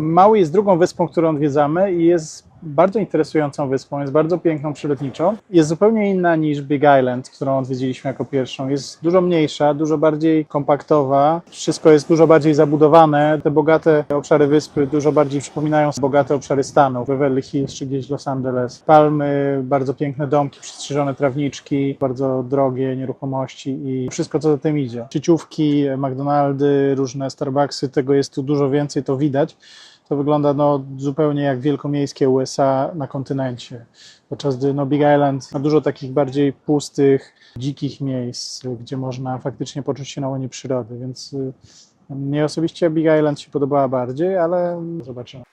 Maui jest drugą wyspą, którą odwiedzamy i jest bardzo interesującą wyspą, jest bardzo piękną, przylotniczą. Jest zupełnie inna niż Big Island, którą odwiedziliśmy jako pierwszą. Jest dużo mniejsza, dużo bardziej kompaktowa, wszystko jest dużo bardziej zabudowane. Te bogate obszary wyspy dużo bardziej przypominają bogate obszary Stanów, Beverly Hills czy gdzieś Los Angeles. Palmy, bardzo piękne domki, przystrzyżone trawniczki, bardzo drogie nieruchomości i wszystko, co za tym idzie. Sieciówki, McDonaldy, różne Starbucksy, tego jest tu dużo więcej, to widać. To wygląda zupełnie jak wielkomiejskie USA na kontynencie. Podczas gdy Big Island ma dużo takich bardziej pustych, dzikich miejsc, gdzie można faktycznie poczuć się na łonie przyrody. Więc mnie osobiście Big Island się podobała bardziej, ale zobaczymy.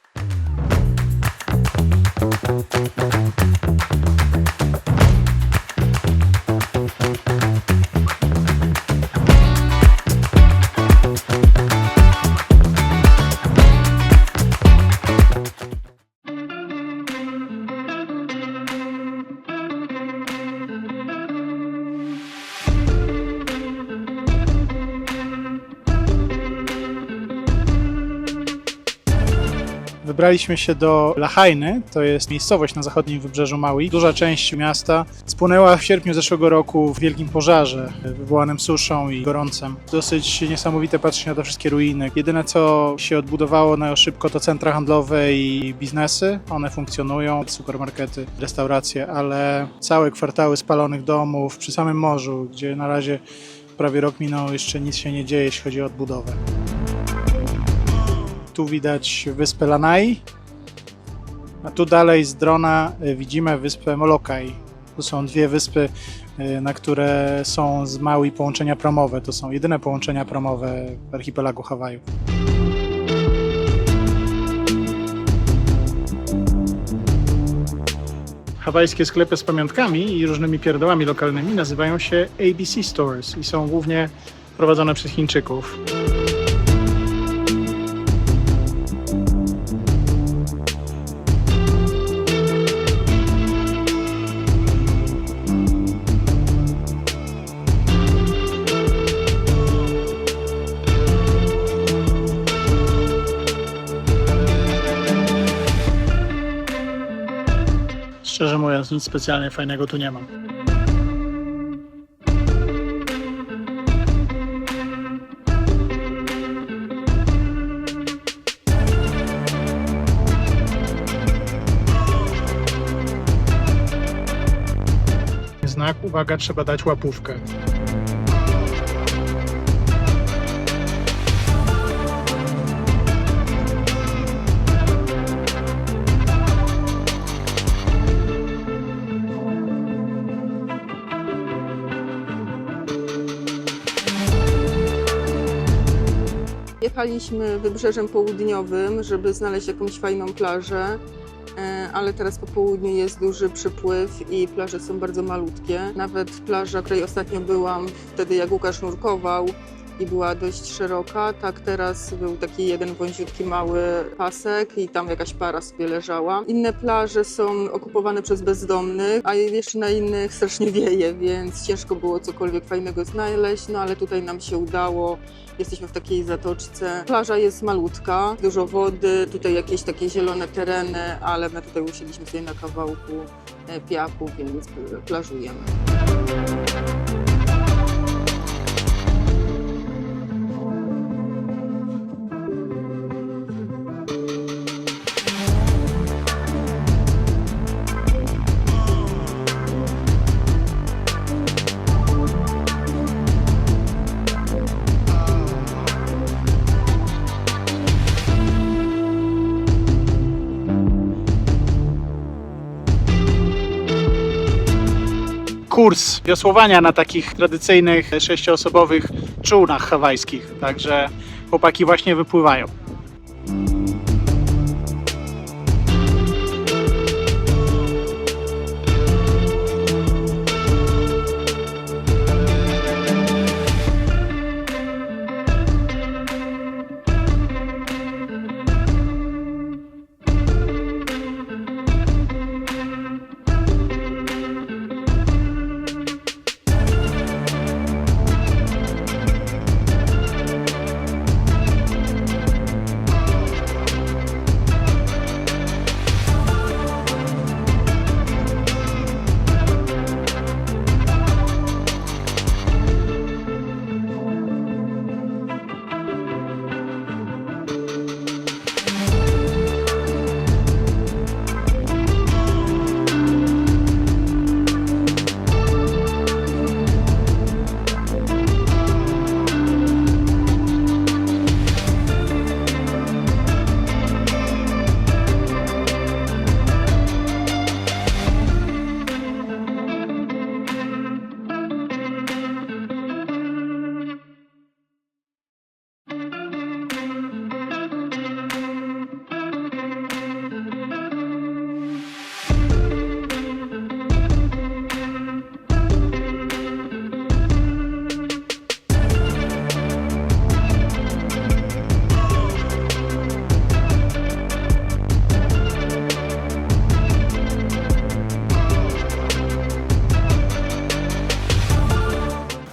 Wybraliśmy się do Lahainy, to jest miejscowość na zachodnim wybrzeżu Maui. Duża część miasta spłonęła w sierpniu zeszłego roku w wielkim pożarze wywołanym suszą i gorącem. Dosyć niesamowite patrzeć na te wszystkie ruiny. Jedyne co się odbudowało na szybko to centra handlowe i biznesy. One funkcjonują, supermarkety, restauracje, ale całe kwartały spalonych domów przy samym morzu, gdzie na razie prawie rok minął, jeszcze nic się nie dzieje, jeśli chodzi o odbudowę. Tu widać wyspę Lanai, a tu dalej z drona widzimy wyspę Molokai. Tu są dwie wyspy, na które są z Maui połączenia promowe. To są jedyne połączenia promowe w archipelagu Hawajów. Hawajskie sklepy z pamiątkami i różnymi pierdołami lokalnymi nazywają się ABC Stores i są głównie prowadzone przez Chińczyków. Szczerze mówiąc, nic specjalnie fajnego tu nie ma. Znak, uwaga, trzeba dać łapówkę. Jechaliśmy wybrzeżem południowym, żeby znaleźć jakąś fajną plażę, ale teraz po południu jest duży przypływ i plaże są bardzo malutkie. Nawet plaża, w której ostatnio byłam, wtedy jak Łukasz nurkował i była dość szeroka, tak teraz był taki jeden wąziutki mały pasek i tam jakaś para sobie leżała. Inne plaże są okupowane przez bezdomnych, a jeszcze na innych strasznie wieje, więc ciężko było cokolwiek fajnego znaleźć, no ale tutaj nam się udało. Jesteśmy w takiej zatoczce. Plaża jest malutka, dużo wody, tutaj jakieś takie zielone tereny, ale my tutaj usiedliśmy sobie na kawałku piachu, więc plażujemy. Kurs wiosłowania na takich tradycyjnych 6-osobowych czółnach hawajskich, także chłopaki właśnie wypływają.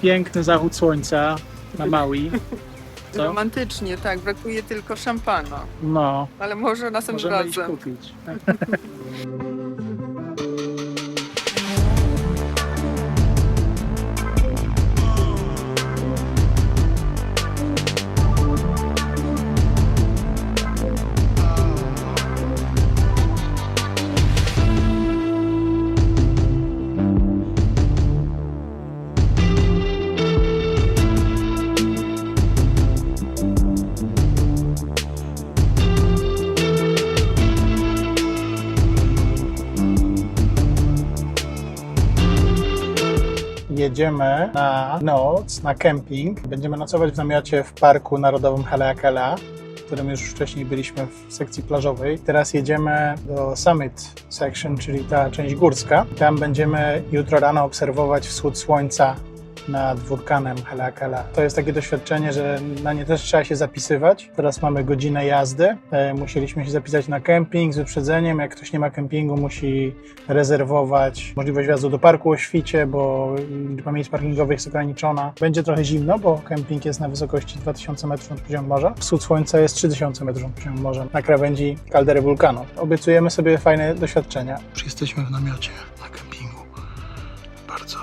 piękny zachód słońca na Maui. Co? Romantycznie, tak. Brakuje tylko szampana. No, Ale może następnym możemy iść razem. kupić. Jedziemy na noc, na kemping. Będziemy nocować w namiocie w Parku Narodowym Haleakala, w którym już wcześniej byliśmy w sekcji plażowej. Teraz jedziemy do Summit Section, czyli ta część górska. Tam będziemy jutro rano obserwować wschód słońca nad wulkanem Haleakala. To jest takie doświadczenie, że na nie też trzeba się zapisywać. Teraz mamy godzinę jazdy. Musieliśmy się zapisać na kemping z wyprzedzeniem. Jak ktoś nie ma kempingu, musi rezerwować możliwość wjazdu do parku o świcie, bo liczba miejsc parkingowych jest ograniczona. Będzie trochę zimno, bo kemping jest na wysokości 2000 metrów nad poziomem morza. Wschód słońca jest 3000 metrów nad poziomem morza na krawędzi kaldery wulkanu. Obiecujemy sobie fajne doświadczenia. Już jesteśmy w namiocie na kempingu. Bardzo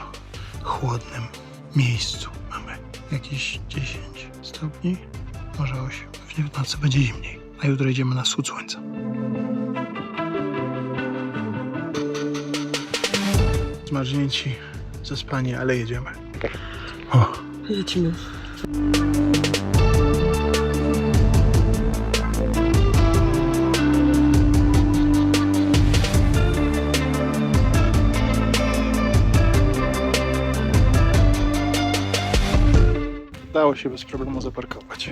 chłodnym miejscu. Mamy jakieś 10 stopni, może 8. Pewnie w nocy będzie zimniej. A jutro idziemy na wschód słońca. Zmarznięci, zaspani, ale jedziemy. O. Jedźmy. Dało się bez problemu zaparkować.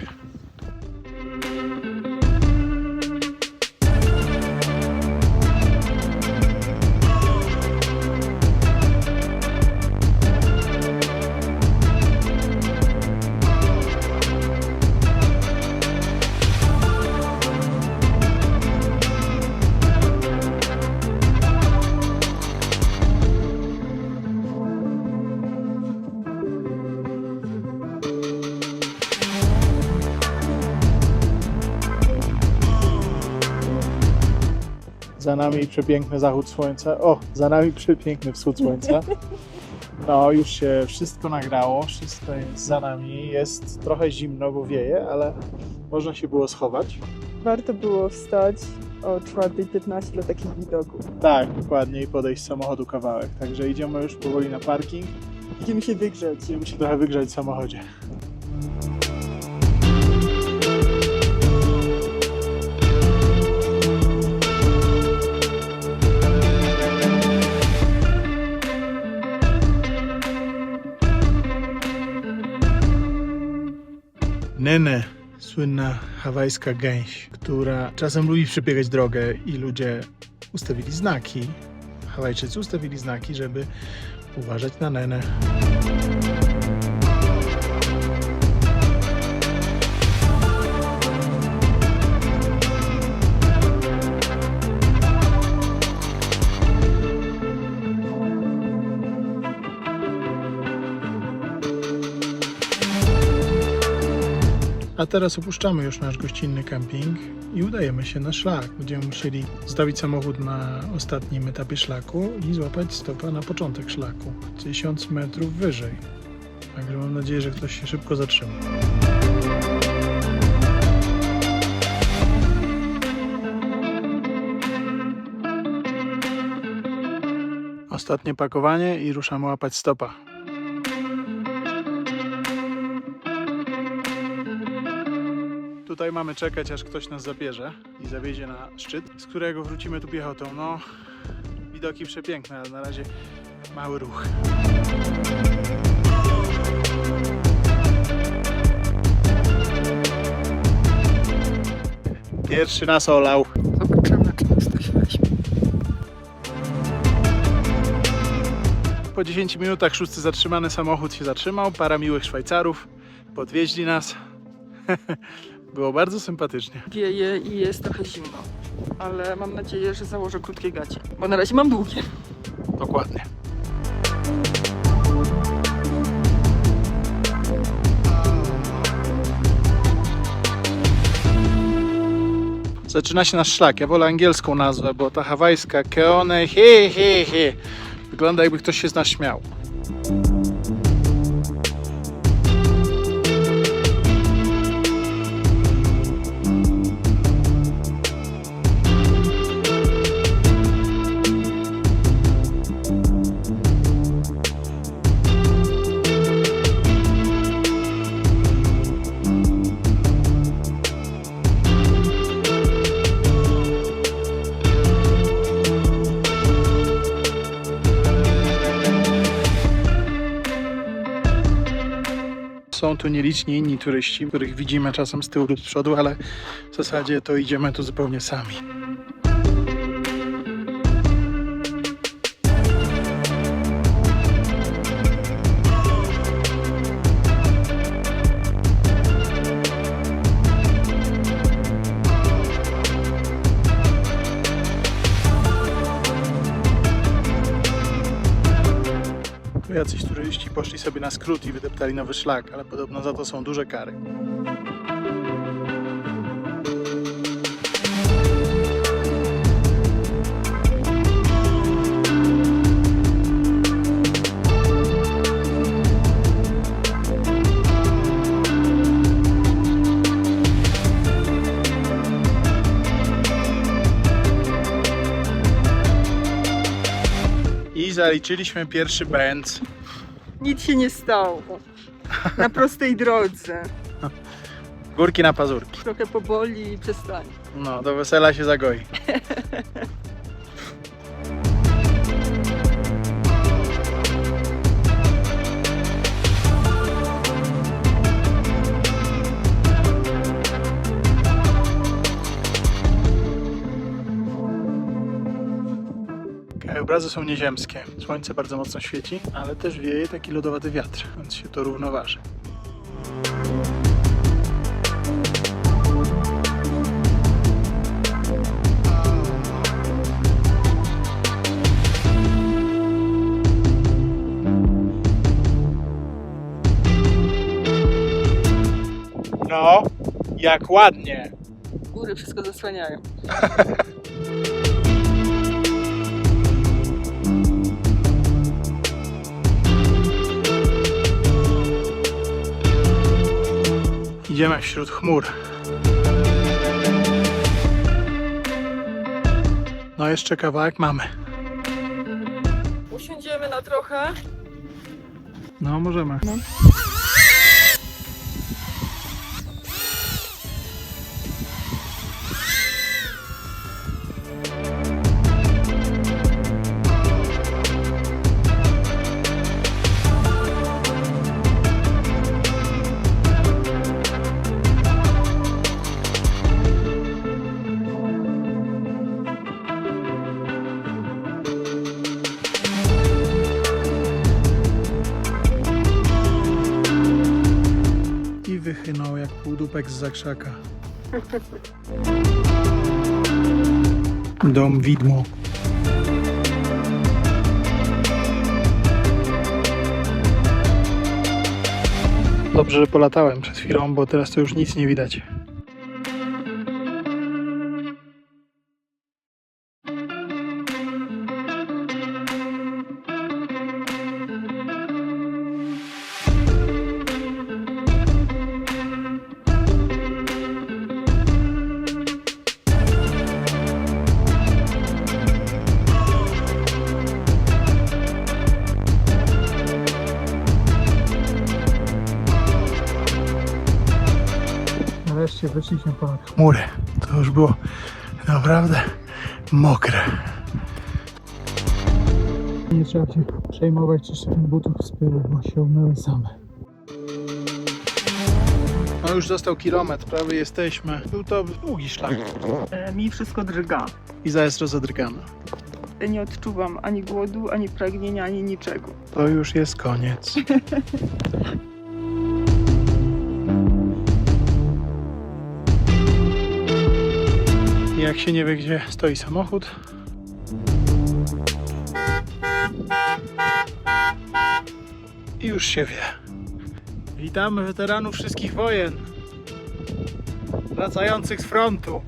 Za nami przepiękny zachód słońca. O, za nami przepiękny wschód słońca. No, już się wszystko nagrało, wszystko jest za nami. Jest trochę zimno, bo wieje, ale można się było schować. Warto było wstać o 4:15 dla takich widoków. Tak, dokładnie, i podejść z samochodu kawałek. Także idziemy już powoli na parking. Idziemy się wygrzać. Idziemy się trochę wygrzać w samochodzie. Nene, słynna hawajska gęś, która czasem lubi przebiegać drogę i ludzie ustawili znaki, Hawajczycy ustawili znaki, żeby uważać na Nenę. A teraz opuszczamy już nasz gościnny kemping i udajemy się na szlak. Będziemy musieli zostawić samochód na ostatnim etapie szlaku i złapać stopa na początek szlaku, 1000 metrów wyżej. Także mam nadzieję, że ktoś się szybko zatrzyma. Ostatnie pakowanie i ruszamy łapać stopa. Tutaj mamy czekać, aż ktoś nas zabierze i zawiezie na szczyt, z którego wrócimy tu piechotą. No, widoki przepiękne, ale na razie mały ruch. Pierwszy nas olał. Zobaczymy, czy nas ktoś weźmie. Po 10 minutach szósty zatrzymany samochód się zatrzymał. Para miłych Szwajcarów podwieźli nas. Było bardzo sympatycznie. Wieje i jest trochę zimno, ale mam nadzieję, że założę krótkie gacie, bo na razie mam długie. Dokładnie. Zaczyna się nasz szlak. Ja wolę angielską nazwę, bo ta hawajska Keone he he he wygląda, jakby ktoś się z nas śmiał. Są tu nieliczni inni turyści, których widzimy czasem z tyłu lub z przodu, ale w zasadzie to idziemy tu zupełnie sami. Tu jacyś turyści poszli sobie na skrót i wydeptali nowy szlak, ale podobno za to są duże kary. I zaliczyliśmy pierwszy bęc. Nic się nie stało. Na prostej drodze. Górki na pazurki. Trochę poboli i przestanie. No, do wesela się zagoi. Krajobrazy są nieziemskie. Słońce bardzo mocno świeci, ale też wieje taki lodowaty wiatr, więc się to równoważy. No, jak ładnie. Góry wszystko zasłaniają. Idziemy wśród chmur. No jeszcze kawałek mamy. Usiądziemy na trochę. No możemy. No. I wychynął jak półdupek z zakrzaka. Dom widmo. Dobrze, że polatałem przed chwilą, bo teraz to już nic nie widać. Nareszcie wyszliśmy ponad chmury. To już było naprawdę mokre. Nie trzeba się przejmować czyszczeniem butów z pyłu, bo się umyły same. No już został kilometr, prawie jesteśmy. Był to długi szlak. Mi wszystko drga. Iza jest rozedrgana. Nie odczuwam ani głodu, ani pragnienia, ani niczego. To już jest koniec. Jak się nie wie, gdzie stoi samochód, i już się wie. Witamy weteranów wszystkich wojen, wracających z frontu.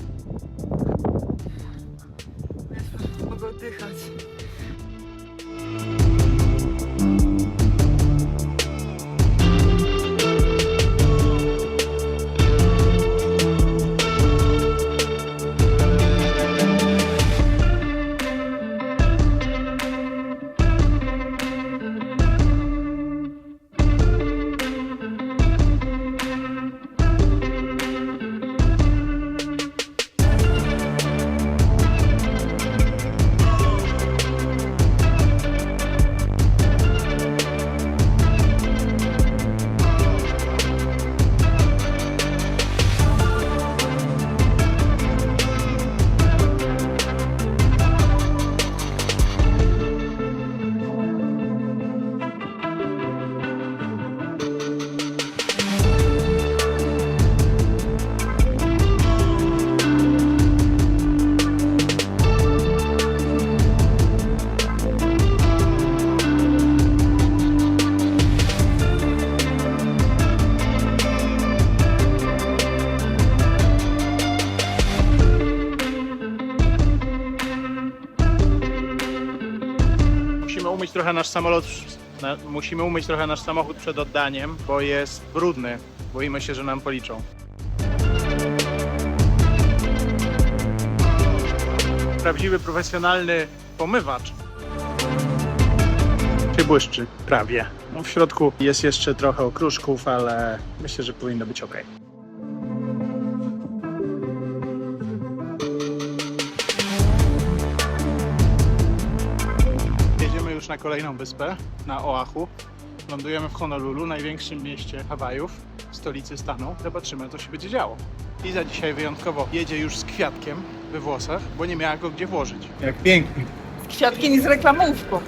umyć trochę nasz samolot, musimy umyć trochę nasz samochód przed oddaniem, bo jest brudny. Boimy się, że nam policzą. Prawdziwy, profesjonalny pomywacz się błyszczy, prawie. No w środku jest jeszcze trochę okruszków, ale myślę, że powinno być ok. Jedziemy już na kolejną wyspę, na Oahu. Lądujemy w Honolulu, największym mieście Hawajów, stolicy stanu. Zobaczymy, co się będzie działo. Iza dzisiaj wyjątkowo jedzie już z kwiatkiem we włosach, bo nie miała go gdzie włożyć. Jak pięknie. Kwiatkiem i z reklamówką.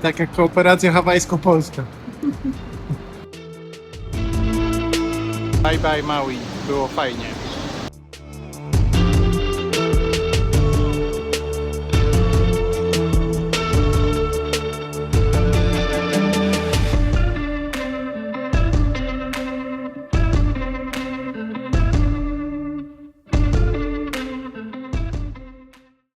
Taka kooperacja hawajsko-polska. Bye bye Maui, było fajnie.